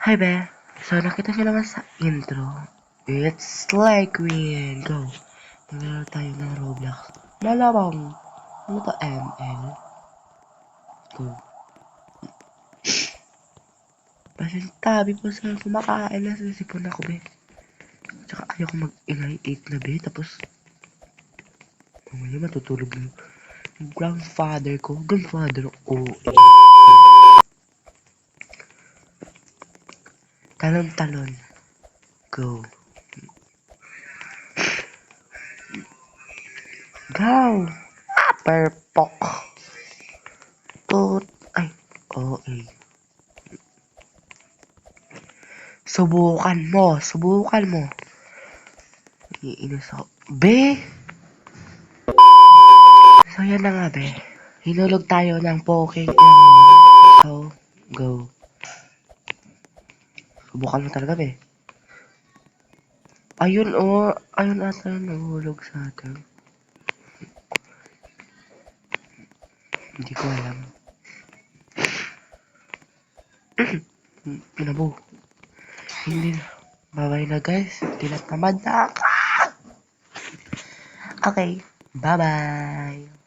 Hi, be. So, nakita nyo naman sa intro. It's like Queen. Go. Naglaro tayo ng Roblox. Malamang. Ano to, ML? Go. Pasintabi po sa kumakain na sisipon ako, be. Tsaka ayoko mag-ingay 8 na, be. Tapos, mamaya matutulog yung grandfather ko. Grandfather ko. Talon-talon. Go. Go! Perpok. Tut. Ay. OA. Subukan mo. Subukan mo. Iinis ako. Be! So, yan na nga, be. Hinulog tayo ng poking ng So, go. Subukan mo talaga, be. Ayun, oh. Ayun ata yung nahulog sa atin. Hindi ko alam. Pinabo. Hindi na. Bye-bye na, guys. Tinatamad na ako. Okay. Bye-bye.